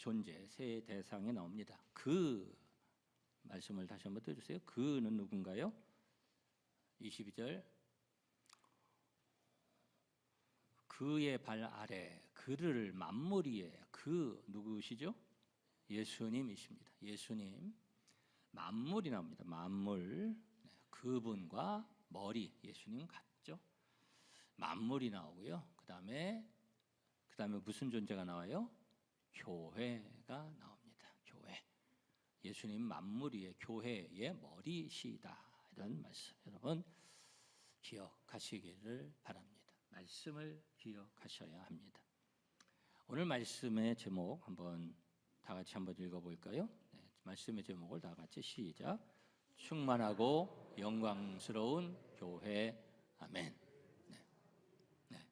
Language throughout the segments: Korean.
존재, 세 대상이 나옵니다. 그 말씀을 다시 한번 떼주세요. 그는 누군가요? 22절. 그의 발 아래 그를 만물 위에, 그 누구시죠? 예수님이십니다. 예수님. 만물이 나옵니다. 만물. 그분과 머리, 예수님 같죠? 만물이 나오고요. 그 다음에 무슨 존재가 나와요? 교회가 나옵니다. 교회. 예수님 만물 위에 교회의 머리시다, 이런 말씀 여러분 기억하시기를 바랍니다. 말씀을 기억하셔야 합니다. 오늘 말씀의 제목 한번 다 같이 한번 읽어볼까요? 네, 말씀의 제목을 다 같이 시작. 충만하고 영광스러운 교회. 아멘. 네,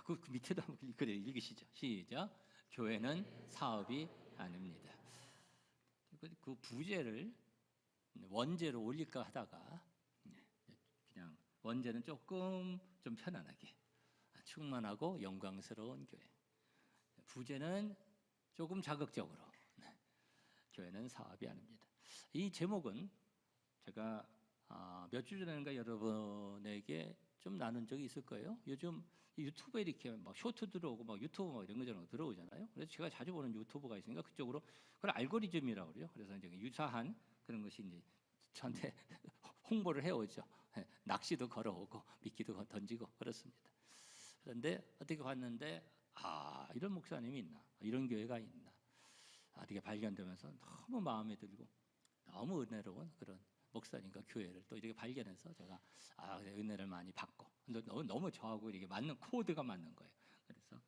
그 밑에도 한번 읽으시죠. 시작. 교회는 사업이 아닙니다. 그 부제를 원제로 올릴까 하다가 그냥 원제는 조금 좀 편안하게, 충만하고 영광스러운 교회. 부제는 조금 자극적으로, 교회는 사업이 아닙니다. 이 제목은 제가 몇 주 전인가 여러분에게 좀 나눈 적이 있을 거예요. 요즘 유튜브에 이렇게 막 쇼트 들어오고 막 유튜브 막 이런 거 들어오잖아요. 그래서 제가 자주 보는 유튜브가 있으니까 그쪽으로, 그걸 알고리즘이라고 그래요. 그래서 이제 유사한 그런 것이 이제 저한테 홍보를 해오죠. 낚시도 걸어오고 미끼도 던지고 그렇습니다. 그런데 어떻게 봤는데 이런 목사님이 있나, 이런 교회가 있나, 어떻게 발견되면서 너무 마음에 들고 너무 은혜로운 그런 목사님과 교회를 또 이렇게 발견해서 제가 은혜를 많이 받고, 너무 저하고 이렇게 맞는, 코드가 맞는 거예요. 그래서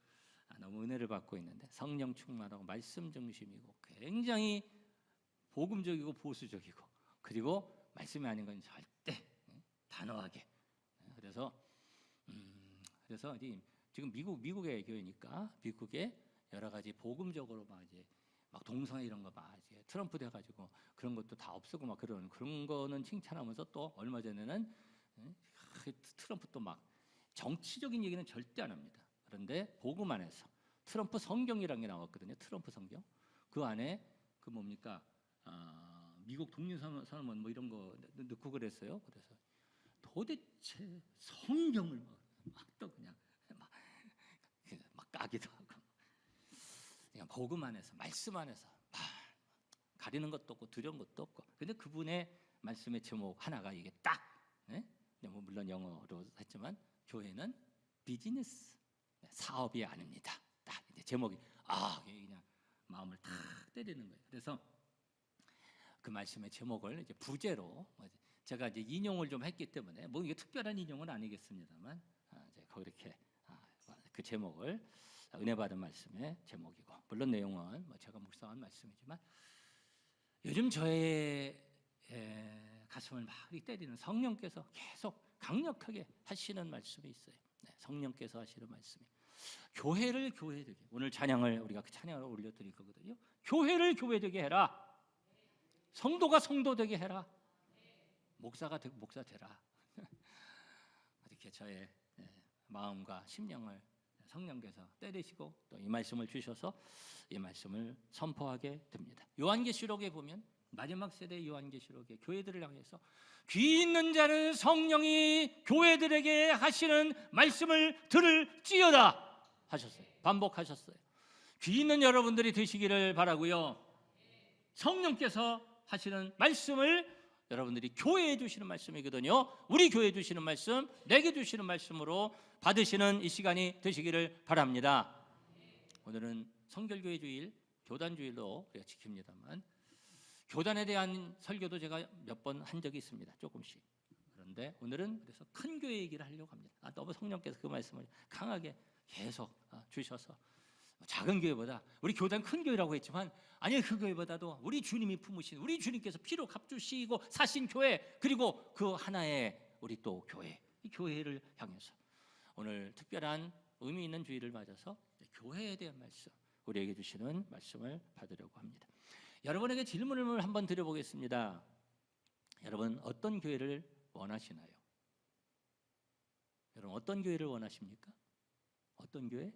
너무 은혜를 받고 있는데, 성령 충만하고 말씀 중심이고 굉장히 복음적이고 보수적이고, 그리고 말씀이 아닌 건 절대 단호하게. 그래서 이제 지금 미국의 교회니까 미국의 여러 가지 복음적으로 막 동성애 이런 거 막 이제 트럼프 돼가지고 그런 것도 다 없애고 막 그런 거는 칭찬하면서, 또 얼마 전에는 트럼프 또 막 정치적인 얘기는 절대 안 합니다. 그런데 복음 안에서 트럼프 성경이라는 게 나왔거든요. 트럼프 성경. 그 안에 그 뭡니까? 미국 독립선언 뭐 이런 거 넣고 그랬어요. 그래서 도대체 성경을 막 또 그냥 막 까기도 하고, 그냥 복음 안에서, 말씀 안에서 가리는 것도 없고 두려운 것도 없고. 근데 그분의 말씀의 제목 하나가 이게 딱, 물론 영어로 했지만 교회는 비즈니스, 사업이 아닙니다. 딱 이제 제목이 그냥 마음을 탁 때리는 거예요. 그래서 그 말씀의 제목을 이제 부제로 제가 이제 인용을 좀 했기 때문에, 뭐 이게 특별한 인용은 아니겠습니다만, 이제 그렇게 그 제목을 은혜 받은 말씀의 제목이고, 물론 내용은 제가 묵상한 말씀이지만, 요즘 저의 가슴을 막 때리는 성령께서 계속 강력하게 하시는 말씀이 있어요. 성령께서 하시는 말씀이, 교회를 교회되게, 오늘 찬양을 우리가 그 찬양을 올려드릴 거거든요. 교회를 교회되게 해라. 성도가 성도되게 해라. 목사가 목사 되라. 이렇게 저의 마음과 심령을 성령께서 때리시고 또 이 말씀을 주셔서 이 말씀을 선포하게 됩니다. 요한계시록에 보면, 마지막 세대 요한계시록에 교회들을 향해서 귀 있는 자는 성령이 교회들에게 하시는 말씀을 들을지어다 하셨어요. 반복하셨어요. 귀 있는 여러분들이 되시기를 바라고요. 성령께서 하시는 말씀을 여러분들이 교회에 주시는 말씀이거든요. 우리 교회에 주시는 말씀, 내게 주시는 말씀으로 받으시는 이 시간이 되시기를 바랍니다. 오늘은 성결교회 주일, 교단 주일로 우리가 지킵니다만, 교단에 대한 설교도 제가 몇 번 한 적이 있습니다. 조금씩. 그런데 오늘은 그래서 큰 교회 얘기를 하려고 합니다. 너무 성령께서 그 말씀을 강하게 계속 주셔서, 작은 교회보다, 우리 교단 큰 교회라고 했지만 아니, 그 교회보다도 우리 주님이 품으신, 우리 주님께서 피로 값주시고 사신 교회, 그리고 그 하나의 우리 또 교회, 이 교회를 향해서 오늘 특별한 의미 있는 주일을 맞아서 교회에 대한 말씀, 우리에게 주시는 말씀을 받으려고 합니다. 여러분에게 질문을 한번 드려보겠습니다. 여러분, 어떤 교회를 원하시나요? 여러분, 어떤 교회를 원하십니까? 어떤 교회?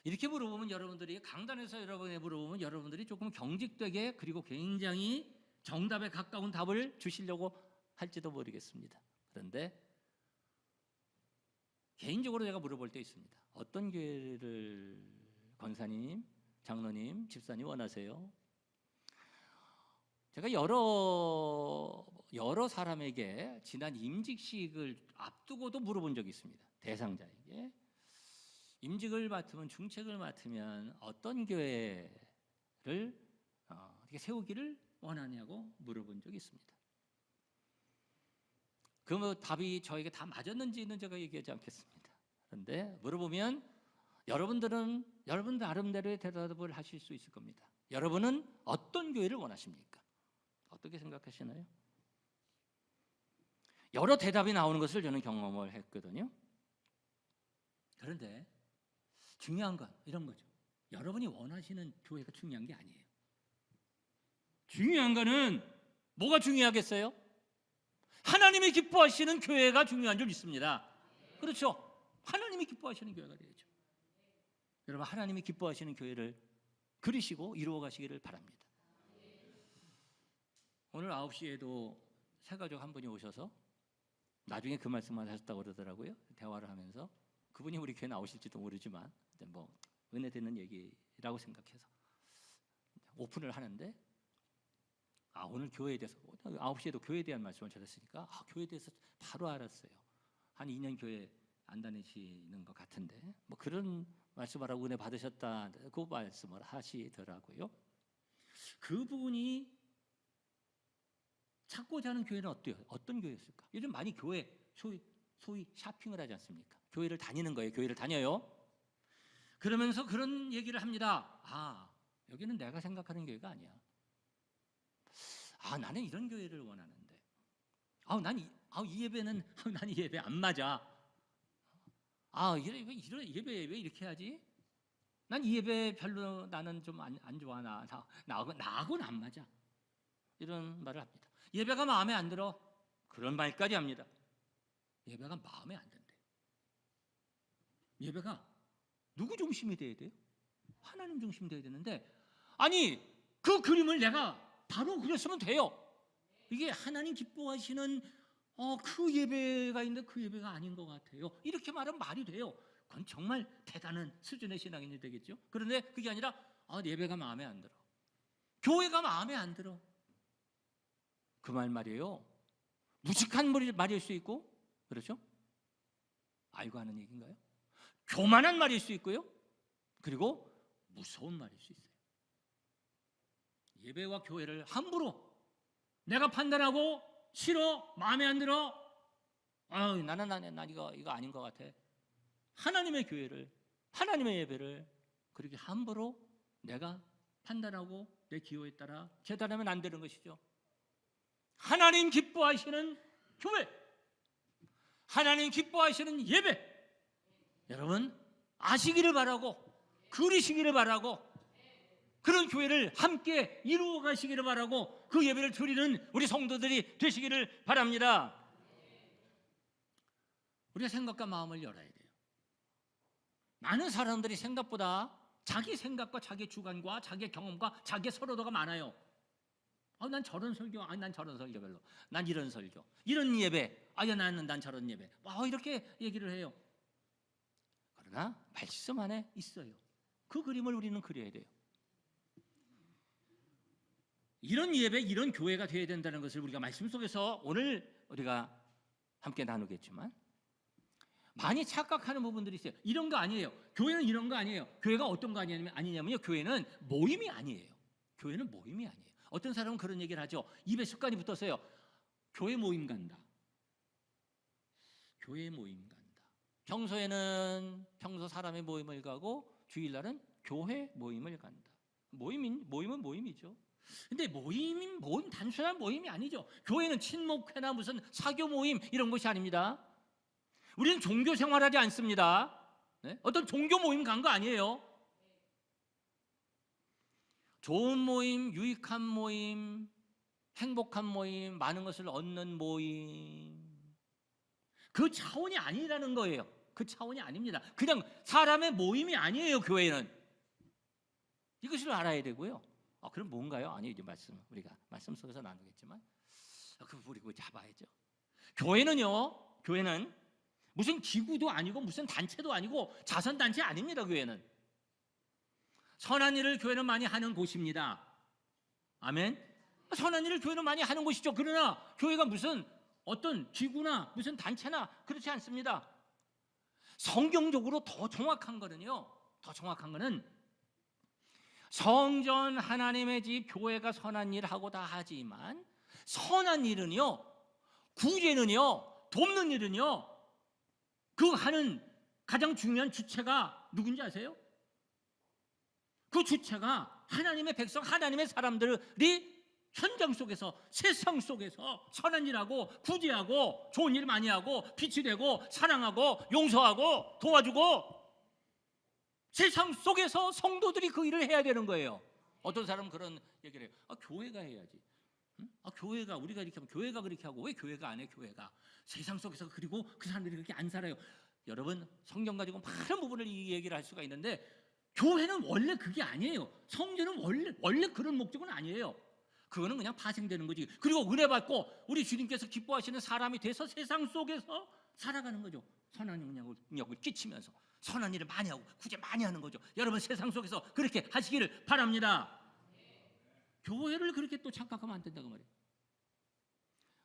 이렇게 물어보면 여러분들이 강단에서 여러분이 물어보면 여러분들이 조금 경직되게 그리고 굉장히 정답에 가까운 답을 주시려고 할지도 모르겠습니다. 그런데 개인적으로 제가 물어볼 때 있습니다. 어떤 교회를 권사님, 장로님, 집사님 원하세요? 제가 여러 사람에게 지난 임직식을 앞두고도 물어본 적이 있습니다. 대상자에게 임직을 맡으면, 중책을 맡으면 어떤 교회를 어떻게 세우기를 원하냐고 물어본 적이 있습니다. 그 답이 저에게 다 맞았는지는 제가 얘기하지 않겠습니다. 그런데 물어보면 여러분들 나름대로의 대답을 하실 수 있을 겁니다. 여러분은 어떤 교회를 원하십니까? 어떻게 생각하시나요? 여러 대답이 나오는 것을 저는 경험을 했거든요. 그런데 중요한 건 이런 거죠. 여러분이 원하시는 교회가 중요한 게 아니에요. 중요한 거는 뭐가 중요하겠어요? 하나님이 기뻐하시는 교회가 중요한 줄 믿습니다. 그렇죠? 하나님이 기뻐하시는 교회가 되죠. 여러분, 하나님이 기뻐하시는 교회를 그리시고 이루어 가시기를 바랍니다. 오늘 9시에도 새가족 한 분이 오셔서 나중에 그 말씀만 하셨다고 그러더라고요. 대화를 하면서 그분이 우리 교회 나오실지도 모르지만 뭐 은혜 되는 얘기라고 생각해서 오픈을 하는데 오늘 교회에 대해서 9시에도 교회에 대한 말씀을 전했으니까 교회에 대해서 바로 알았어요. 한 2년 교회 안 다니시는 것 같은데 뭐 그런 말씀을 하고 은혜 받으셨다 그 말씀을 하시더라고요. 그분이 찾고자 하는 교회는 어때요? 어떤 교회였을까? 요즘 많이 교회 소위 샤핑을 하지 않습니까? 교회를 다니는 거예요. 교회를 다녀요. 그러면서 그런 얘기를 합니다. 여기는 내가 생각하는 교회가 아니야. 나는 이런 교회를 원하는데 이 예배는 난 이 예배 안 맞아. 이런 예배 왜 이렇게 하지? 난 이 예배 별로 나는 좀 안 좋아. 나하고는 안 맞아. 이런 말을 합니다. 예배가 마음에 안 들어. 그런 말까지 합니다. 예배가 마음에 안 든대. 예배가 누구 중심이 돼야 돼요? 하나님 중심이 돼야 되는데 그 그림을 내가 바로 그렸으면 돼요. 이게 하나님 기뻐하시는 그 예배가 있는데 그 예배가 아닌 것 같아요. 이렇게 말하면 말이 돼요. 그건 정말 대단한 수준의 신앙인이 되겠죠. 그런데 그게 아니라 예배가 마음에 안 들어. 교회가 마음에 안 들어. 그 말이에요. 무식한 말일 수 있고, 그렇죠? 알고 하는 얘기인가요? 교만한 말일 수 있고요. 그리고 무서운 말일 수 있어요. 예배와 교회를 함부로 내가 판단하고 싫어, 마음에 안 들어. 나는 이거 아닌 것 같아. 하나님의 교회를, 하나님의 예배를 그렇게 함부로 내가 판단하고 내 기호에 따라 재단하면 안 되는 것이죠. 하나님 기뻐하시는 교회, 하나님 기뻐하시는 예배, 여러분 아시기를 바라고 그리시기를 바라고 그런 교회를 함께 이루어 가시기를 바라고 그 예배를 드리는 우리 성도들이 되시기를 바랍니다. 우리가 생각과 마음을 열어야 돼요. 많은 사람들이 생각보다 자기 생각과 자기 주관과 자기 경험과 자기 서로도가 많아요. 난 저런 설교, 난 저런 설교 별로, 난 이런 설교, 이런 예배, 난 저런 예배, 이렇게 얘기를 해요. 그러나 말씀 안에 있어요. 그 그림을 우리는 그려야 돼요. 이런 예배, 이런 교회가 되어야 된다는 것을 우리가 말씀 속에서 오늘 우리가 함께 나누겠지만 많이 착각하는 부분들이 있어요. 이런 거 아니에요. 교회는 이런 거 아니에요. 교회가 어떤 거 아니냐면요. 교회는 모임이 아니에요. 교회는 모임이 아니에요. 어떤 사람은 그런 얘기를 하죠. 입에 습관이 붙었어요. 교회 모임 간다. 교회 모임 간다. 평소 사람의 모임을 가고 주일날은 교회 모임을 간다. 모임은 모임이죠. 근데 모임 단순한 모임이 아니죠. 교회는 친목회나 무슨 사교 모임 이런 것이 아닙니다. 우리는 종교 생활하지 않습니다. 네? 어떤 종교 모임 간 거 아니에요. 좋은 모임, 유익한 모임, 행복한 모임, 많은 것을 얻는 모임, 그 차원이 아니라는 거예요. 그 차원이 아닙니다. 그냥 사람의 모임이 아니에요. 교회는 이것을 알아야 되고요. 그럼 뭔가요? 아니 이제 우리가 말씀 속에서 나누겠지만 우리 그거 잡아야죠. 교회는 무슨 기구도 아니고 무슨 단체도 아니고 자선단체 아닙니다. 교회는 선한 일을 교회는 많이 하는 곳입니다. 아멘. 선한 일을 교회는 많이 하는 곳이죠. 그러나 교회가 무슨 어떤 기구나 무슨 단체나 그렇지 않습니다. 성경적으로 더 정확한 거는 성전 하나님의 집 교회가 선한 일을 하고 다 하지만 선한 일은요, 구제는요, 돕는 일은요, 그 하는 가장 중요한 주체가 누군지 아세요? 그 주체가 하나님의 백성, 하나님의 사람들이 현장 속에서, 세상 속에서 선한 일하고 구제하고 좋은 일 많이 하고 빛이 되고 사랑하고 용서하고 도와주고 세상 속에서 성도들이 그 일을 해야 되는 거예요. 어떤 사람은 그런 얘기를 해요. 교회가 해야지. 교회가, 우리가 이렇게 하면 교회가 그렇게 하고 왜 교회가 안 해? 교회가 세상 속에서, 그리고 그 사람들이 그렇게 안 살아요. 여러분, 성경 가지고 많은 부분을 이 얘기를 할 수가 있는데 교회는 원래 그게 아니에요. 성전은 원래 그런 목적은 아니에요. 그거는 그냥 파생되는 거지. 그리고 은혜 받고 우리 주님께서 기뻐하시는 사람이 돼서 세상 속에서 살아가는 거죠. 선한 영향력을 끼치면서 선한 일을 많이 하고 구제 많이 하는 거죠. 여러분, 세상 속에서 그렇게 하시기를 바랍니다. 교회를 그렇게 또 착각하면 안 된다고 말이에요.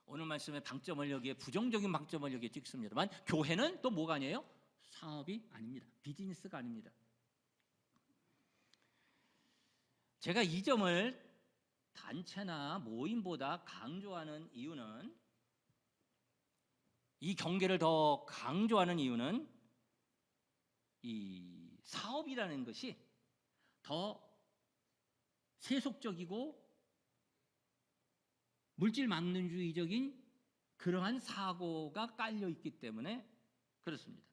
오늘 말씀의 방점을 여기에, 부정적인 방점을 여기에 찍습니다만, 교회는 또 뭐가 아니에요? 사업이 아닙니다. 비즈니스가 아닙니다. 제가 이 점을 단체나 모임보다 강조하는 이유는, 이 경계를 더 강조하는 이유는 이 사업이라는 것이 더 세속적이고 물질망론주의적인 그러한 사고가 깔려 있기 때문에 그렇습니다.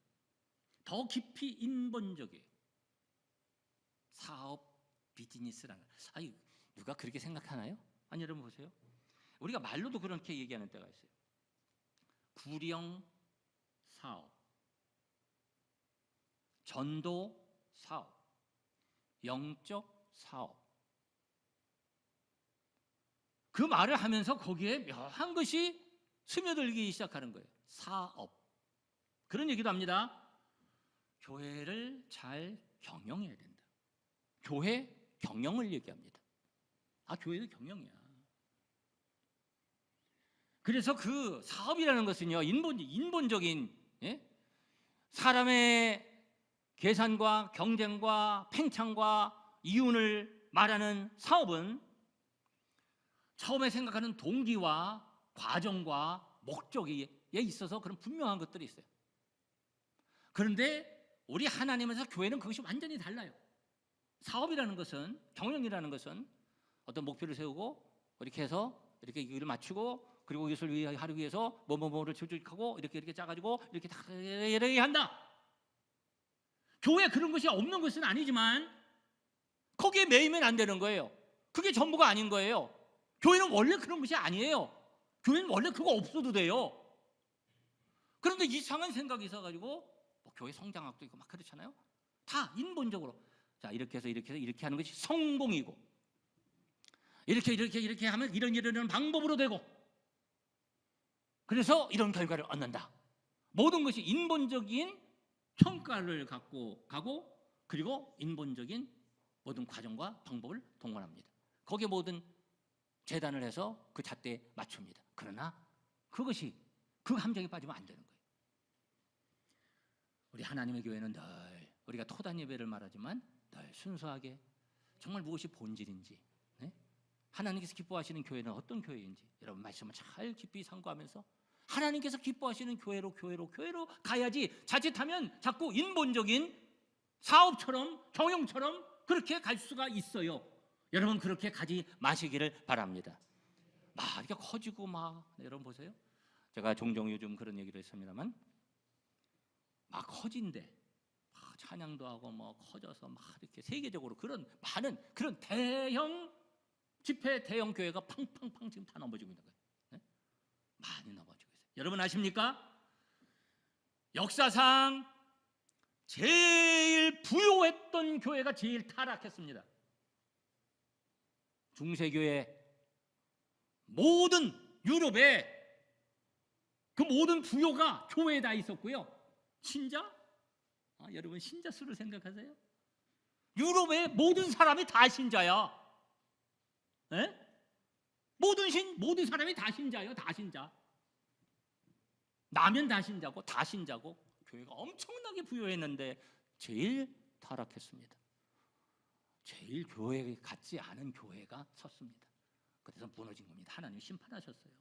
더 깊이 인본적이에요. 사업, 비즈니스라는. 아니, 누가 그렇게 생각하나요? 아니, 여러분 보세요. 우리가 말로도 그렇게 얘기하는 때가 있어요. 구령 사업, 전도 사업, 영적 사업. 그 말을 하면서 거기에 묘한 것이 스며들기 시작하는 거예요. 사업. 그런 얘기도 합니다. 교회를 잘 경영해야 된다. 교회 경영을 얘기합니다. 교회도 경영이야. 그래서 그 사업이라는 것은요, 인본적인, 사람의 계산과 경쟁과 팽창과 이윤을 말하는 사업은 처음에 생각하는 동기와 과정과 목적에 있어서 그런 분명한 것들이 있어요. 그런데 우리 하나님에서 교회는 그것이 완전히 달라요. 사업이라는 것은, 경영이라는 것은 어떤 목표를 세우고 이렇게 해서 이렇게 일을 맞추고, 그리고 이것을 하기 위해서 뭐를 조직하고 이렇게 짜가지고 이렇게 다 한다. 교회 그런 것이 없는 것은 아니지만 거기에 매이면 안 되는 거예요. 그게 전부가 아닌 거예요. 교회는 원래 그런 것이 아니에요. 교회는 원래 그거 없어도 돼요. 그런데 이상한 생각이 있어가지고 교회 성장학도 있고 막 그렇잖아요. 다 인본적으로, 자, 이렇게 해서 이렇게 하는 것이 성공이고, 이렇게 하면 이런 방법으로 되고, 그래서 이런 결과를 얻는다. 모든 것이 인본적인 평가를 갖고 가고, 그리고 인본적인 모든 과정과 방법을 동원합니다. 거기에 모든 재단을 해서 그 잣대에 맞춥니다. 그러나 그것이, 그 함정에 빠지면 안 되는 거예요. 우리 하나님의 교회는 늘, 우리가 토단 예배를 말하지만 늘 순수하게 정말 무엇이 본질인지, 하나님께서 기뻐하시는 교회는 어떤 교회인지 여러분 말씀을 잘 깊이 상고하면서 하나님께서 기뻐하시는 교회로 가야지, 자칫하면 자꾸 인본적인 사업처럼 경영처럼 그렇게 갈 수가 있어요. 여러분, 그렇게 가지 마시기를 바랍니다. 막 이렇게 커지고 여러분 보세요. 제가 종종 요즘 그런 얘기를 했습니다만, 막 커진대, 찬양도 하고 커져서 이렇게 세계적으로 그런 많은 그런 대형 집회, 대형 교회가 팡팡팡 지금 다 넘어지고 있는 거예요. 많이 넘어지고 있어요. 여러분 아십니까? 역사상 제일 부요했던 교회가 제일 타락했습니다. 중세교회, 모든 유럽에 그 모든 부요가 교회에 다 있었고요. 신자? 여러분 신자 수를 생각하세요? 유럽의 모든 사람이 다 신자야. 에? 모든 사람이 다 신자예요. 다 신자. 나면 다 신자고, 다 신자고. 교회가 엄청나게 부요했는데 제일 타락했습니다. 제일 교회 같지 않은 교회가 섰습니다. 그래서 무너진 겁니다. 하나님이 심판하셨어요.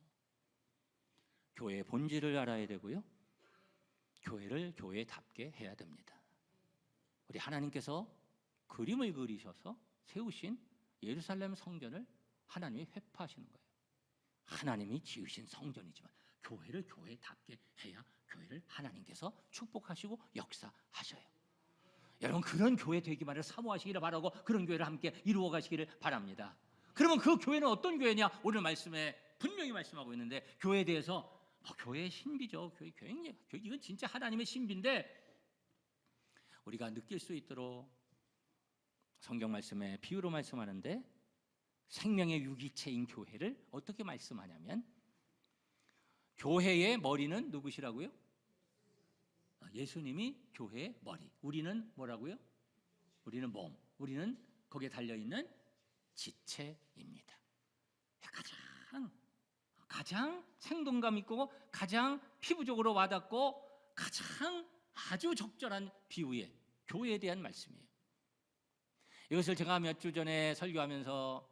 교회의 본질을 알아야 되고요, 교회를 교회답게 해야 됩니다. 우리 하나님께서 그림을 그리셔서 세우신 예루살렘 성전을 하나님이 회파하시는 거예요. 하나님이 지으신 성전이지만 교회를 교회답게 해야 교회를 하나님께서 축복하시고 역사하셔요. 여러분 그런 교회 되기만을 사모하시기를 바라고 그런 교회를 함께 이루어 가시기를 바랍니다. 그러면 그 교회는 어떤 교회냐? 오늘 말씀에 분명히 말씀하고 있는데, 교회에 대해서 교회의 신비죠. 교회 이건 진짜 하나님의 신비인데, 우리가 느낄 수 있도록 성경 말씀에 비유로 말씀하는데, 생명의 유기체인 교회를 어떻게 말씀하냐면, 교회의 머리는 누구시라고요? 예수님이 교회의 머리. 우리는 뭐라고요? 우리는 몸. 우리는 거기에 달려있는 지체입니다. 가장 생동감 있고 가장 피부적으로 와닿고 가장 아주 적절한 비유의 교회에 대한 말씀이에요. 이것을 제가 몇 주 전에 설교하면서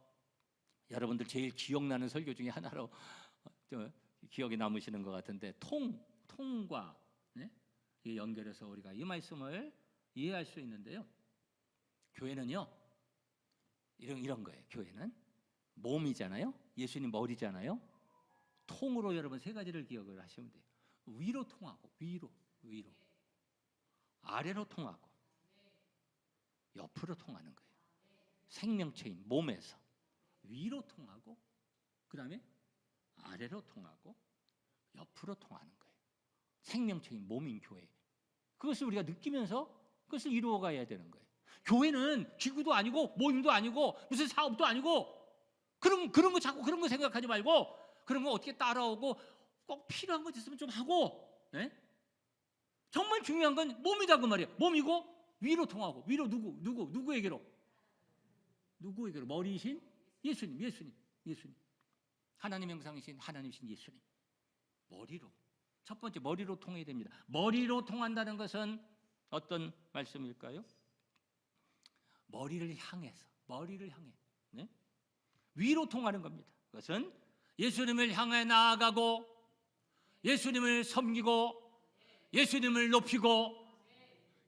여러분들 제일 기억나는 설교 중에 하나로 기억이 남으시는 것 같은데, 통과 연결해서 우리가 이 말씀을 이해할 수 있는데요. 교회는요, 이런 거예요. 교회는 몸이잖아요. 예수님 머리잖아요. 통으로 여러분 세 가지를 기억을 하시면 돼요. 위로 통하고, 위로. 아래로 통하고, 옆으로 통하는 거예요. 생명체인 몸에서 위로 통하고, 그 다음에 아래로 통하고, 옆으로 통하는 거예요. 생명체인 몸인 교회. 그것을 우리가 느끼면서 그것을 이루어가야 되는 거예요. 교회는 기구도 아니고 모임도 아니고 무슨 사업도 아니고 그런 거 자꾸 그런 거 생각하지 말고, 그런 거 어떻게 따라오고 꼭 필요한 것 있으면 좀 하고, 정말 중요한 건 몸이다 그 말이에요. 몸이고 위로 통하고, 위로 누구에게로? 머리이신 예수님. 하나님 형상이신 하나님이신 예수님. 머리로. 첫 번째 머리로 통해야 됩니다. 머리로 통한다는 것은 어떤 말씀일까요? 머리를 향해 위로 통하는 겁니다. 그것은 예수님을 향해 나아가고, 예수님을 섬기고, 예수님을 높이고,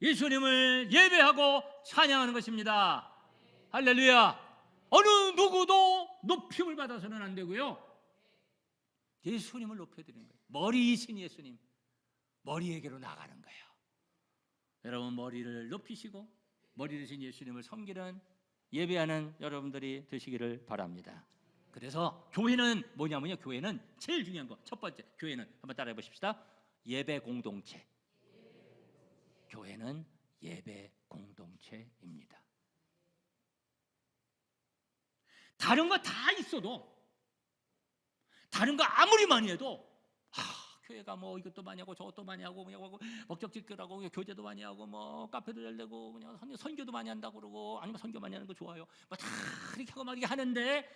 예수님을 예배하고 찬양하는 것입니다. 할렐루야. 어느 누구도 높임을 받아서는 안 되고요, 예수님을 높여드리는 거예요. 머리이신 예수님, 머리에게로 나가는 거예요. 여러분 머리를 높이시고 머리이신 예수님을 섬기는, 예배하는 여러분들이 되시기를 바랍니다. 그래서 교회는 뭐냐면요, 교회는 제일 중요한 거, 첫 번째, 교회는 한번 따라해 보십시다. 예배 공동체. 교회는 예배 공동체입니다. 다른 거 다 있어도, 다른 거 아무리 많이 해도, 교회가 뭐 이것도 많이 하고 저것도 많이 하고 그냥 목적지교라고 교제도 많이 하고 뭐 카페도 잘 되고 그냥 선교도 많이 한다고 그러고, 아니면 선교 많이 하는 거 좋아요. 뭐 다 이렇게 하고 막 이렇게 하는데,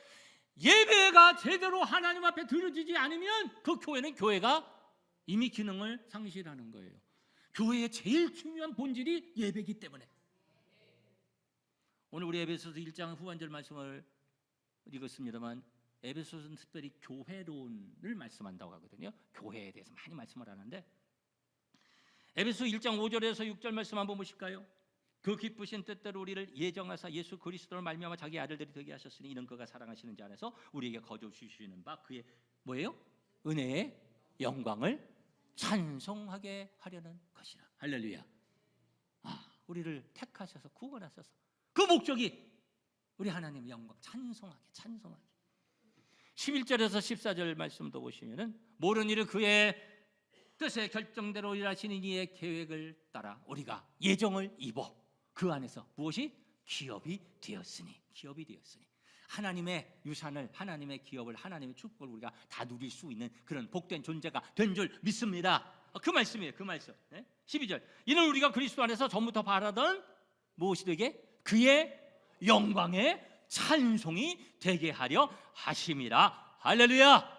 예배가 제대로 하나님 앞에 드려지지 않으면 그 교회는 교회가 이미 기능을 상실하는 거예요. 교회의 제일 중요한 본질이 예배이기 때문에. 오늘 우리 에베소서 1장 후반절 말씀을 읽었습니다만, 에베소서는 특별히 교회론을 말씀한다고 하거든요. 교회에 대해서 많이 말씀을 하는데, 에베소 1장 5절에서 6절 말씀 한번 보실까요? 그 기쁘신 뜻대로 우리를 예정하사 예수 그리스도를 말미암아 자기 아들들이 되게 하셨으니 이는 그가 사랑하시는 자 안에서 우리에게 거저 주시는 바 그의 뭐예요? 은혜의 영광을 찬송하게 하려는 것이라. 할렐루야. 우리를 택하셔서 구원하셔서 그 목적이 우리 하나님의 영광 찬송하게. 11절에서 14절 말씀도 보시면은 모든 일을 그의 뜻의 결정대로 일하시는 이의 계획을 따라 우리가 예정을 입어 그 안에서 무엇이? 기업이 되었으니 하나님의 유산을, 하나님의 기업을, 하나님의 축복을 우리가 다 누릴 수 있는 그런 복된 존재가 된 줄 믿습니다. 그 말씀이에요. 그 말씀. 12절. 이는 우리가 그리스도 안에서 전부터 바라던 무엇이 되게? 그의 영광의 찬송이 되게 하려 하심이라. 할렐루야.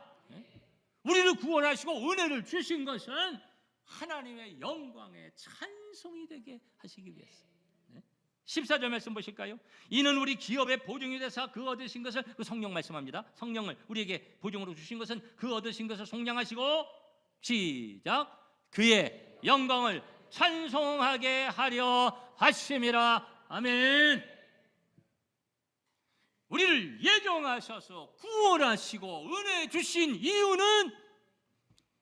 우리를 구원하시고 은혜를 주신 것은 하나님의 영광의 찬송이 되게 하시기 위해서. 14절 말씀 보실까요? 이는 우리 기업의 보증이 되사 그 얻으신 것을, 그 성령 말씀합니다. 성령을 우리에게 보증으로 주신 것은 그 얻으신 것을 속량하시고, 시작, 그의 영광을 찬송하게 하려 하심이라. 아멘. 우리를 예정하셔서 구원하시고 은혜 주신 이유는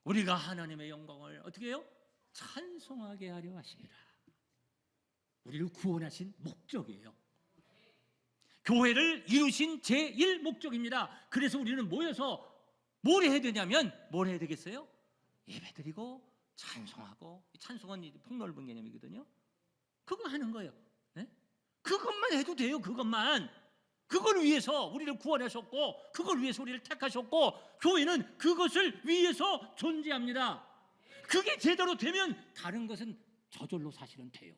우리가 하나님의 영광을 어떻게 해요? 찬송하게 하려 하심이라. 우리를 구원하신 목적이에요. 교회를 이루신 제1목적입니다. 그래서 우리는 모여서 뭘 해야 되냐면, 뭘 해야 되겠어요? 예배드리고 찬송하고. 찬송은 폭넓은 개념이거든요. 그거 하는 거예요. 네? 그것만 해도 돼요. 그걸 위해서 우리를 구원하셨고, 그걸 위해서 우리를 택하셨고, 교회는 그것을 위해서 존재합니다. 그게 제대로 되면 다른 것은 저절로 사실은 돼요.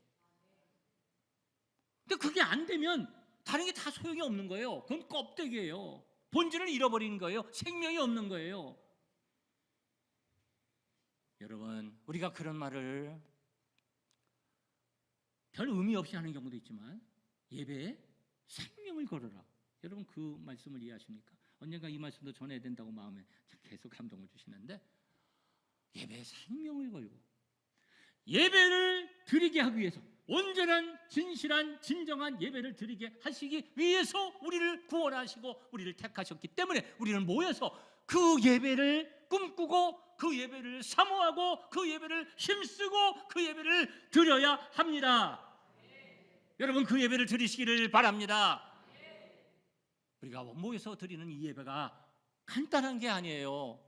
근데 그게 안 되면 다른 게 다 소용이 없는 거예요. 그건 껍데기예요. 본질을 잃어버리는 거예요. 생명이 없는 거예요. 여러분, 우리가 그런 말을 별 의미 없이 하는 경우도 있지만 예배에 생명을 걸어라. 여러분 그 말씀을 이해하십니까? 언젠가 이 말씀도 전해야 된다고 마음에 계속 감동을 주시는데, 예배에 생명을 걸고 예배를 드리게 하기 위해서, 온전한 진실한 진정한 예배를 드리게 하시기 위해서 우리를 구원하시고 우리를 택하셨기 때문에 우리는 모여서 그 예배를 꿈꾸고 그 예배를 사모하고 그 예배를 힘쓰고 그 예배를 드려야 합니다. 여러분 그 예배를 드리시기를 바랍니다. 우리가 모여서 드리는 이 예배가 간단한 게 아니에요.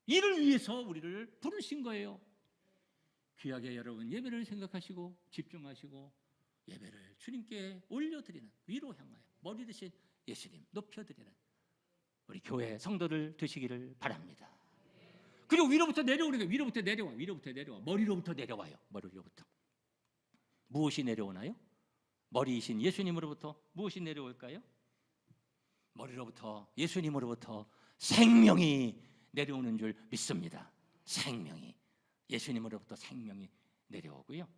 이를 위해서 우리를 부르신 거예요. 귀하게 여러분 예배를 생각하시고 집중하시고 예배를 주님께 올려드리는, 위로 향하여 머리 대신 예수님 높여드리는 우리 교회 성도들 되시기를 바랍니다. 그리고 위로부터 내려오는 게, 위로부터 내려와, 머리로부터 내려와요. 머리로부터 무엇이 내려오나요? 머리이신 예수님으로부터 무엇이 내려올까요? 머리로부터, 예수님으로부터 생명이 내려오는 줄 믿습니다. 생명이, 예수님으로부터 생명이 내려오고요.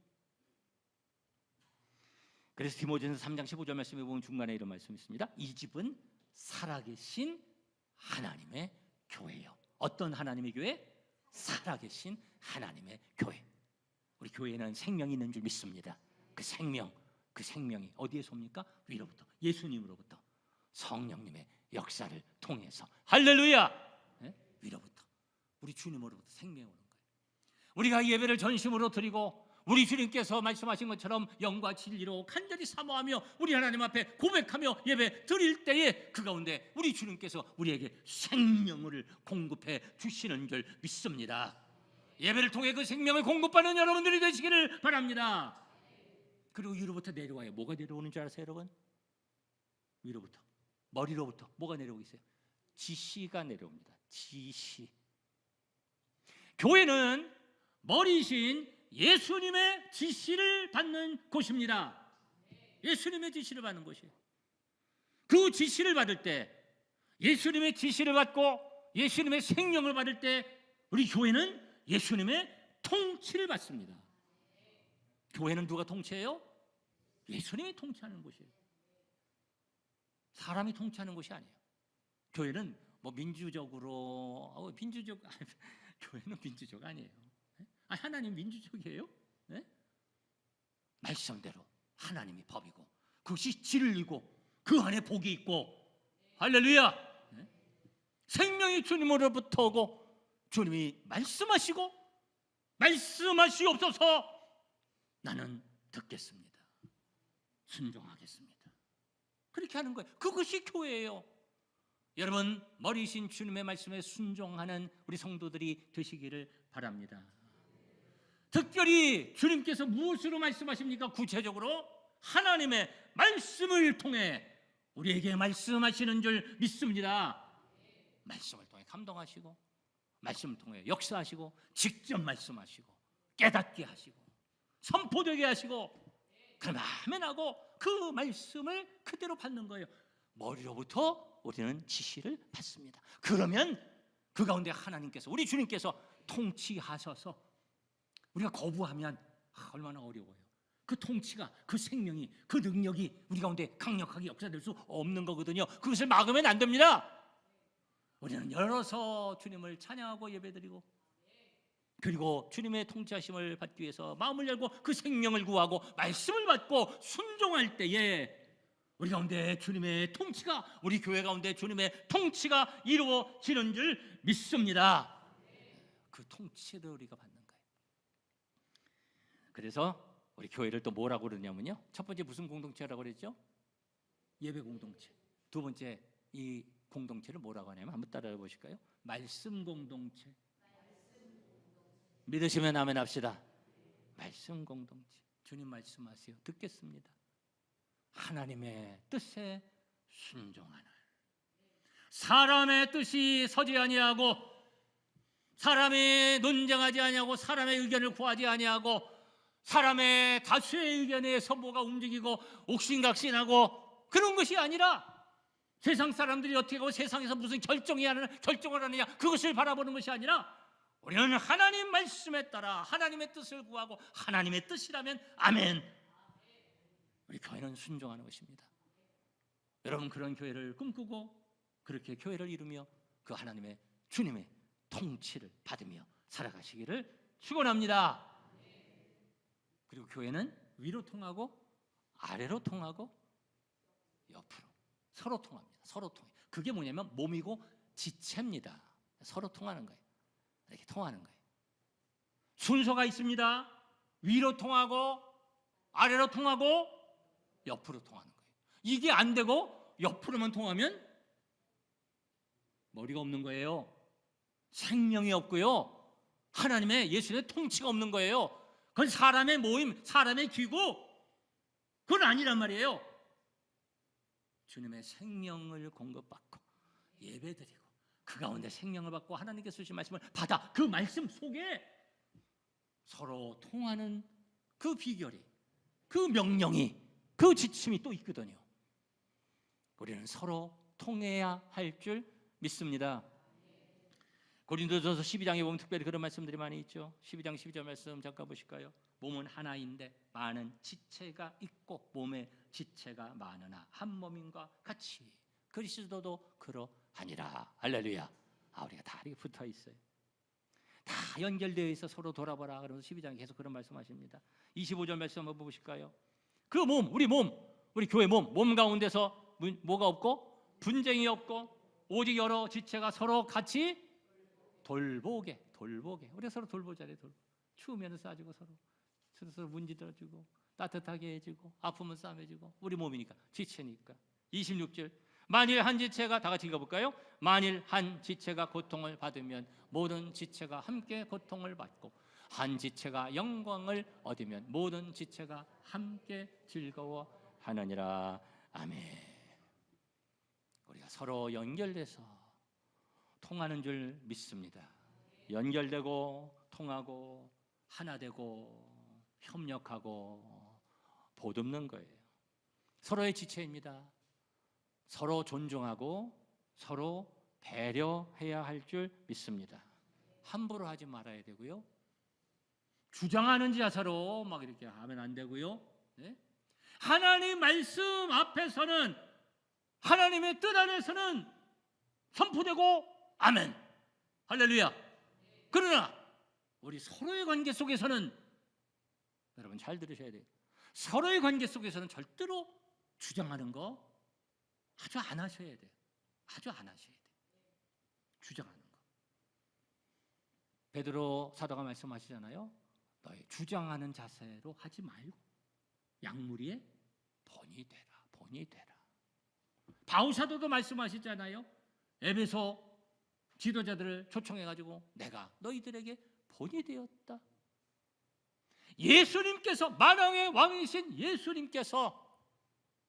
그래서 디모데전서 3장 15절 말씀에 보면 중간에 이런 말씀이 있습니다. 이 집은 살아계신 하나님의 교회예요. 어떤 하나님의 교회? 살아계신 하나님의 교회. 우리 교회에는 생명이 있는 줄 믿습니다. 그 생명이 어디에서 옵니까? 위로부터, 예수님으로부터, 성령님의 역사를 통해서. 할렐루야! 네? 위로부터, 우리 주님으로부터 생명이 오는 거예요. 우리가 예배를 전심으로 드리고 우리 주님께서 말씀하신 것처럼 영과 진리로 간절히 사모하며 우리 하나님 앞에 고백하며 예배 드릴 때에 그 가운데 우리 주님께서 우리에게 생명을 공급해 주시는 줄 믿습니다. 예배를 통해 그 생명을 공급하는 여러분들이 되시기를 바랍니다. 그리고 위로부터 내려와요. 뭐가 내려오는 줄 아세요, 여러분? 위로부터, 머리로부터 뭐가 내려오고 있어요? 지시가 내려옵니다. 지시. 교회는 머리이신 예수님의 지시를 받는 곳입니다. 예수님의 지시를 받는 곳이에요. 그 지시를 받을 때, 예수님의 지시를 받고 예수님의 생명을 받을 때 우리 교회는 예수님의 통치를 받습니다. 교회는 누가 통치해요? 예수님이 통치하는 곳이에요. 사람이 통치하는 곳이 아니에요. 교회는 뭐 민주적으로 교회는 민주적 아니에요. 하나님 민주적이에요? 네? 말씀대로 하나님이 법이고 그것이 진리고 그 안에 복이 있고, 할렐루야! 네? 생명이 주님으로부터 오고 주님이 말씀하시고 말씀하시옵소서, 나는 듣겠습니다, 순종하겠습니다. 그렇게 하는 거예요. 그것이 교회예요. 여러분 머리신 주님의 말씀에 순종하는 우리 성도들이 되시기를 바랍니다. 특별히 주님께서 무엇으로 말씀하십니까? 구체적으로 하나님의 말씀을 통해 우리에게 말씀하시는 줄 믿습니다. 말씀을 통해 감동하시고 말씀을 통해 역사하시고 직접 말씀하시고 깨닫게 하시고 선포되게 하시고 그러면 아멘하고 그 말씀을 그대로 받는 거예요. 머리로부터 우리는 지시를 받습니다. 그러면 그 가운데 하나님께서 우리 주님께서 통치하셔서 우리가 거부하면 얼마나 어려워요. 그 통치가 그 생명이 그 능력이 우리 가운데 강력하게 역사될 수 없는 거거든요. 그것을 막으면 안 됩니다. 우리는 열어서 주님을 찬양하고 예배드리고 그리고 주님의 통치하심을 받기 위해서 마음을 열고 그 생명을 구하고 말씀을 받고 순종할 때에 우리 가운데 주님의 통치가 우리 교회 가운데 주님의 통치가 이루어지는 줄 믿습니다. 그 통치를 우리가 받는 거예요. 그래서 우리 교회를 또 뭐라고 그러냐면요, 첫 번째 무슨 공동체라고 그랬죠? 예배 공동체. 두 번째 이 공동체를 뭐라고 하냐면 한번 따라해 보실까요? 말씀 공동체. 믿으시면 아멘 합시다. 말씀 공동체. 주님 말씀하세요. 듣겠습니다. 하나님의 뜻에 순종하는, 사람의 뜻이 서지 아니하고 사람이 논쟁하지 아니하고 사람의 의견을 구하지 아니하고 사람의 다수의 의견에 서보가 움직이고 옥신각신하고 그런 것이 아니라 세상 사람들이 어떻게 하고 세상에서 무슨 결정을 하느냐 그것을 바라보는 것이 아니라 우리는 하나님 말씀에 따라 하나님의 뜻을 구하고 하나님의 뜻이라면 아멘. 우리 교회는 순종하는 것입니다. 여러분 그런 교회를 꿈꾸고 그렇게 교회를 이루며 그 하나님의 주님의 통치를 받으며 살아가시기를 축원합니다. 그리고 교회는 위로 통하고 아래로 통하고 옆으로 서로 통합니다. 서로 통해. 그게 뭐냐면 몸이고 지체입니다. 서로 통하는 거예요. 이렇게 통하는 거예요. 순서가 있습니다. 위로 통하고 아래로 통하고 옆으로 통하는 거예요. 이게 안 되고 옆으로만 통하면 머리가 없는 거예요. 생명이 없고요. 하나님의 예수님의 통치가 없는 거예요. 그건 사람의 모임, 사람의 기구, 그건 아니란 말이에요. 주님의 생명을 공급받고 예배드리고 그 가운데 생명을 받고 하나님께서 주신 말씀을 받아 그 말씀 속에 서로 통하는 그 비결이, 그 명령이, 그 지침이 또 있거든요. 우리는 서로 통해야 할 줄 믿습니다. 고린도전서 12장에 보면 특별히 그런 말씀들이 많이 있죠. 12장 12절 말씀 잠깐 보실까요? 몸은 하나인데 많은 지체가 있고 몸의 지체가 많으나 한 몸인과 같이 그리스도도 그러하니라. 할렐루야. 우리가 다 이렇게 붙어 있어요. 다 연결되어 있어. 서로 돌아보라. 그러면서 12장에 계속 그런 말씀하십니다. 25절 말씀 한번 보실까요? 그 몸, 우리 교회 몸 가운데서 뭐가 없고 분쟁이 없고 오직 여러 지체가 서로 같이 돌보게. 우리가 서로 돌보자래. 추우면 싸주고 서로 문지러주고 따뜻하게 해주고 아프면 싸매주고 우리 몸이니까 지체니까. 26절 만일 한 지체가 다 같이 읽어볼까요? 만일 한 지체가 고통을 받으면 모든 지체가 함께 고통을 받고 한 지체가 영광을 얻으면 모든 지체가 함께 즐거워하느니라. 아멘. 우리가 서로 연결돼서 통하는 줄 믿습니다. 연결되고 통하고 하나 되고 협력하고 보듬는 거예요. 서로의 지체입니다. 서로 존중하고 서로 배려해야 할 줄 믿습니다. 함부로 하지 말아야 되고요. 주장하는 자세로 막 이렇게 하면 안 되고요. 네? 하나님 말씀 앞에서는 하나님의 뜻 안에서는 선포되고 아멘. 할렐루야. 그러나 우리 서로의 관계 속에서는 여러분 잘 들으셔야 돼요. 서로의 관계 속에서는 절대로 주장하는 거 아주 안 하셔야 돼요. 아주 안 하셔야 돼요. 주장하는 거. 베드로 사도가 말씀하시잖아요. 너희 주장하는 자세로 하지 말고 약물이에 본이 되라. 바울 사도도 말씀하시잖아요. 에베소 지도자들을 초청해가지고 내가 너희들에게 본이 되었다. 예수님께서, 만왕의 왕이신 예수님께서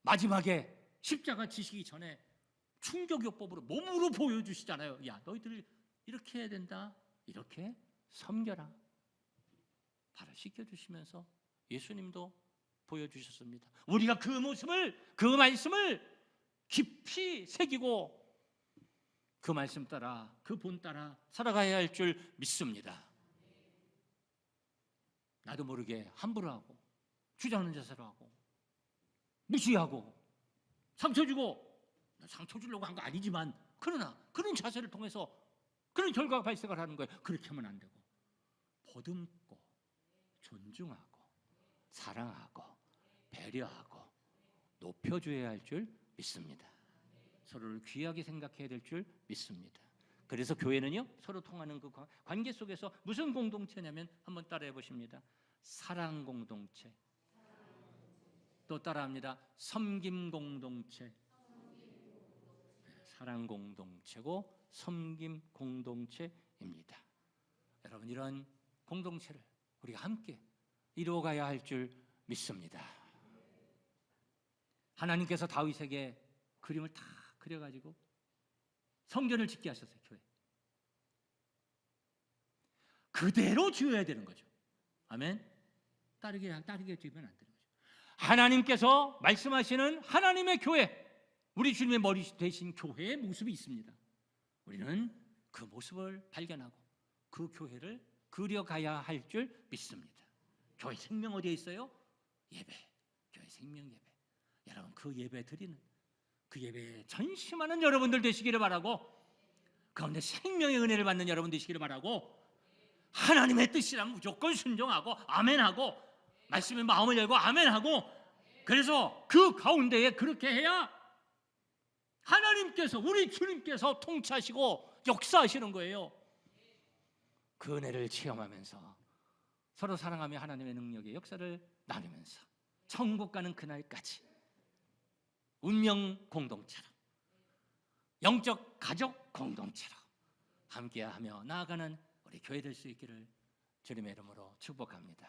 마지막에 십자가 지시기 전에 충격요법으로 몸으로 보여주시잖아요. 야, 너희들 이렇게 해야 된다. 이렇게 섬겨라. 발을 씻겨주시면서 예수님도 보여주셨습니다. 우리가 그 모습을, 그 말씀을 깊이 새기고 그 말씀 따라, 그 본 따라 살아가야 할 줄 믿습니다. 나도 모르게 함부로 하고 주저하는 자세로 하고 무시하고 상처 주고, 상처 주려고 한 거 아니지만 그러나 그런 자세를 통해서 그런 결과가 발생을 하는 거예요. 그렇게 하면 안 되고 보듬고 존중하고 사랑하고 배려하고 높여줘야 할 줄 믿습니다. 서로를 귀하게 생각해야 될 줄 믿습니다. 그래서 교회는요, 서로 통하는 그 관계 속에서 무슨 공동체냐면 한번 따라해 보십니다. 사랑 공동체, 또 따라합니다. 섬김 공동체. 사랑 공동체고 섬김 공동체입니다. 여러분, 이런 공동체를 우리가 함께 이루어가야 할 줄 믿습니다. 하나님께서 다윗에게 그림을 다 그려가지고 성전을 짓게 하셨어요. 교회 그대로 지어야 되는 거죠. 아멘. 따르게 지으면 안 되는 거죠. 하나님께서 말씀하시는 하나님의 교회, 우리 주님의 머리 되신 교회의 모습이 있습니다. 우리는 그 모습을 발견하고 그 교회를 그려가야 할 줄 믿습니다. 교회 생명 어디에 있어요? 예배. 교회 생명 예배. 여러분, 그 예배 드리는, 그 예배에 전심하는 여러분들 되시기를 바라고, 가운데 생명의 은혜를 받는 여러분 되시기를 바라고, 하나님의 뜻이라면 무조건 순종하고 아멘하고, 말씀에 마음을 열고 아멘하고, 그래서 그 가운데에 그렇게 해야 하나님께서, 우리 주님께서 통치하시고 역사하시는 거예요. 그 은혜를 체험하면서 서로 사랑하며 하나님의 능력의 역사를 나누면서 천국 가는 그날까지 운명 공동체로, 영적 가족 공동체로 함께하며 나아가는 우리 교회 될 수 있기를 주님의 이름으로 축복합니다.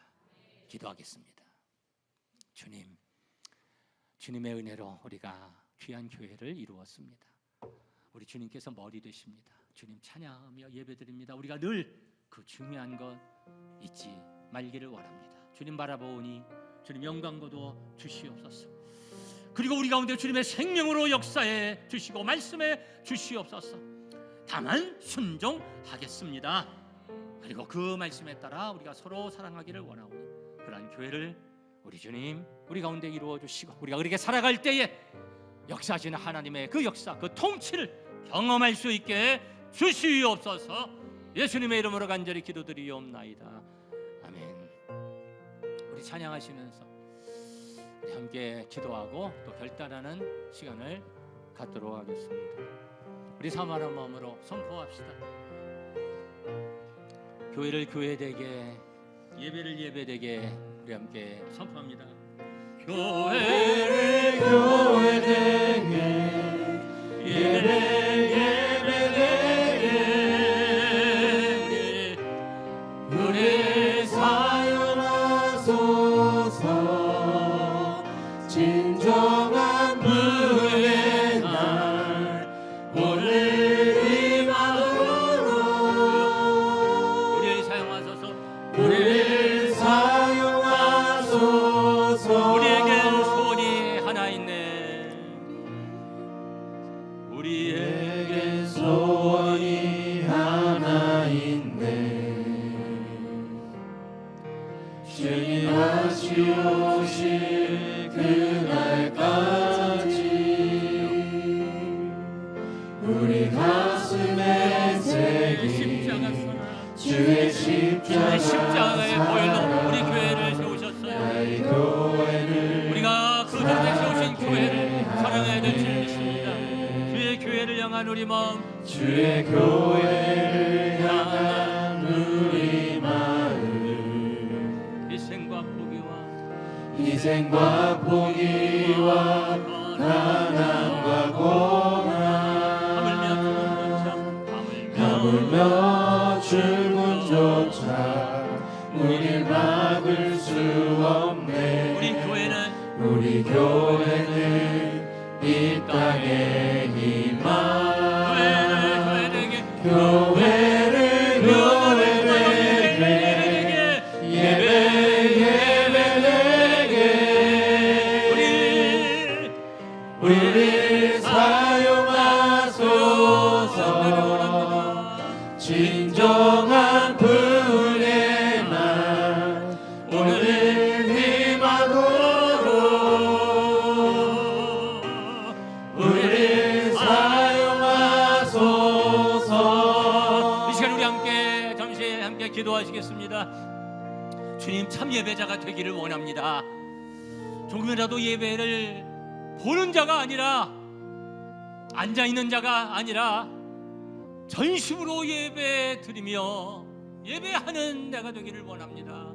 기도하겠습니다. 주님, 주님의 은혜로 우리가 귀한 교회를 이루었습니다. 우리 주님께서 머리 되십니다. 주님 찬양하며 예배드립니다. 우리가 늘 그 중요한 것 잊지 말기를 원합니다. 주님 바라보니 주님 영광 거두어 주시옵소서. 그리고 우리 가운데 주님의 생명으로 역사해 주시고 말씀해 주시옵소서. 다만 순종하겠습니다. 그리고 그 말씀에 따라 우리가 서로 사랑하기를 원하오니 그러한 교회를 우리 주님 우리 가운데 이루어 주시고, 우리가 그렇게 살아갈 때에 역사하시는 하나님의 그 역사, 그 통치를 경험할 수 있게 주시옵소서. 예수님의 이름으로 간절히 기도드리옵나이다. 아멘. 우리 찬양하시면서 우리 함께 기도하고 또 결단하는 시간을 갖도록 하겠습니다. 우리 사모하는 마음으로 선포합시다. 교회를 교회되게, 예배를 예배되게 우리 함께 선포합니다. 교회를 교회되게, 예배를 예배되게 우리 사용하소서. 진정한 부의 날 오늘 임하도록 우리를 사용하소서. 우리를 사용하소서. 우리에겐 소원이 하나 있네. 우리에겐 소원이 하나 있네. 주님 다시 오실 그날까지 우리 가슴에 새긴 주의 십자가의 보혈로 우리 교회를 세우셨어요. 우리가 그 자리에 세우신 교회를 사랑해야 될 줄 믿습니다. 주의 교회를 향한 우리 마음, 주의 교회를 향한 우리 마음, 희생과 포기와 가난과 고난, 땅의 희망 교회를 우리 사용하소서. 진정한 부흥의 날 오늘 임하도록 우리 사용하소서. 이 시간 우리 함께 잠시 함께 기도하시겠습니다. 주님, 참 예배자가 되기를 원합니다. 조금이라도 예배를 보는 자가 아니라 앉아있는 자가 아니라 전심으로 예배 드리며 예배하는 내가 되기를 원합니다.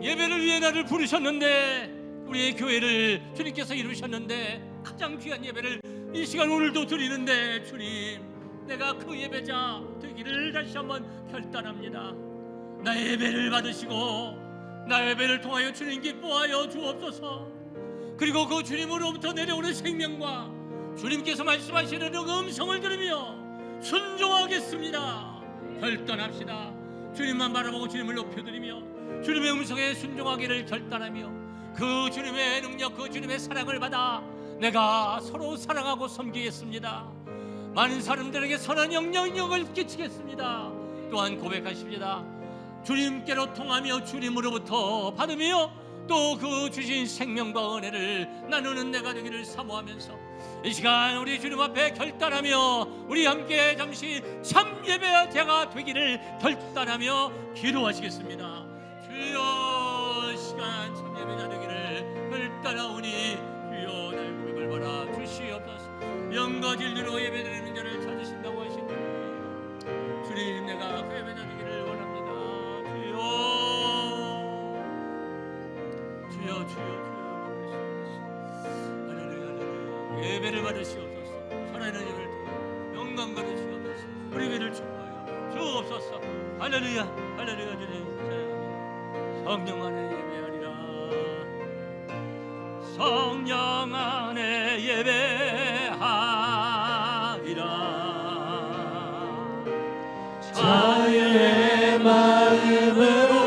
예배를 위해 나를 부르셨는데, 우리의 교회를 주님께서 이루셨는데 가장 귀한 예배를 이 시간 오늘도 드리는데, 주님, 내가 그 예배자 되기를 다시 한번 결단합니다. 나의 예배를 받으시고 나의 예배를 통하여 주님 기뻐하여 주옵소서. 그리고 그 주님으로부터 내려오는 생명과 주님께서 말씀하시는 그 음성을 들으며 순종하겠습니다. 결단합시다. 주님만 바라보고 주님을 높여드리며 주님의 음성에 순종하기를 결단하며 그 주님의 능력, 그 주님의 사랑을 받아 내가 서로 사랑하고 섬기겠습니다. 많은 사람들에게 선한 영향력을 끼치겠습니다. 또한 고백하십니다. 주님께로 통하며 주님으로부터 받으며 또 그 주신 생명과 은혜를 나누는 내가 되기를 사모하면서 이 시간 우리 주님 앞에 결단하며 우리 함께 잠시 참 예배자가 되기를 결단하며 기도하시겠습니다. 주여, 시간 참 예배자 되기를 결단하오니 주여 날 고백을 받아 주시옵소서. 영과 진리로 예배드리는 자를 찾으신다고 하시니 주님, 내가 그 예배자 되기를 원합니다. 주여, 주여, 할렐루야, 할렐루야. 예배를 받으시옵소서. 살아있는 예배를 통해 영광 받으시옵소서. 우리 예배를 축복하여 주옵소서. 할렐루야, 할렐루야. 주님 성령 안에 예배하리라. 성령 안에 예배하리라. 자유의 마음으로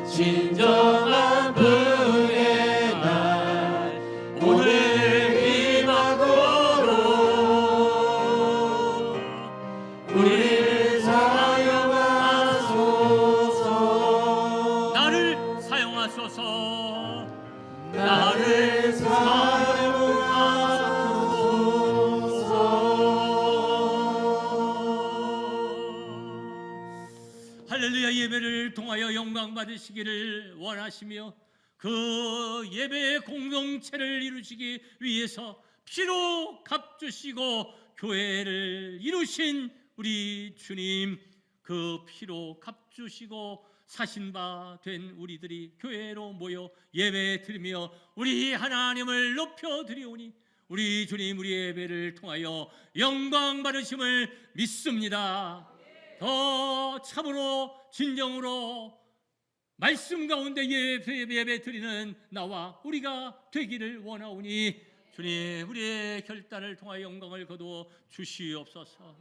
진정한 부흥의 날 오늘 임하도록 우리를 사용하소서. 나를 사용하소서. 나를 사용하소서. 할렐루야. 예배를 통하여 영광 받으시기를 원하시며 그 예배의 공동체를 이루시기 위해서 피로 값주시고 교회를 이루신 우리 주님, 그 피로 값주시고 사신 바 된 우리들이 교회로 모여 예배 드리며 우리 하나님을 높여 드리오니 우리 주님, 우리 예배를 통하여 영광 받으심을 믿습니다. 더 참으로 진정으로 말씀 가운데 예배 드리는 나와 우리가 되기를 원하오니 주님, 우리의 결단을 통하여 영광을 거두어 주시옵소서.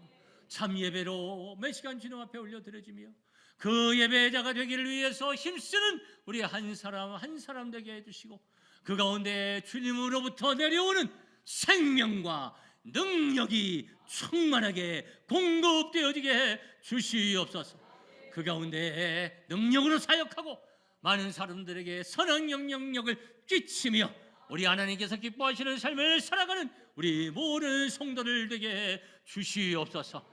참 예배로 매 시간 주님 앞에 올려드려지며 그 예배자가 되기를 위해서 힘쓰는 우리 한 사람 한 사람 되게 해주시고 그 가운데 주님으로부터 내려오는 생명과 능력이 충만하게 공급되어지게 해 주시옵소서. 그 가운데 능력으로 사역하고 많은 사람들에게 선한 영향력을 끼치며 우리 하나님께서 기뻐하시는 삶을 살아가는 우리 모든 성도들 되게 해 주시옵소서.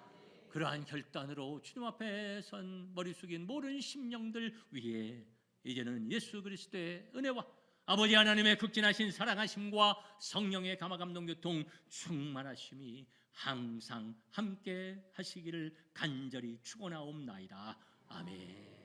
그러한 결단으로 주님 앞에 선 머리 숙인 모든 심령들 위해 이제는 예수 그리스도의 은혜와 아버지 하나님의 극진하신 사랑하심과 성령의 감화감동교통 충만하심이 항상 함께 하시기를 간절히 축원하옵나이다. 아멘.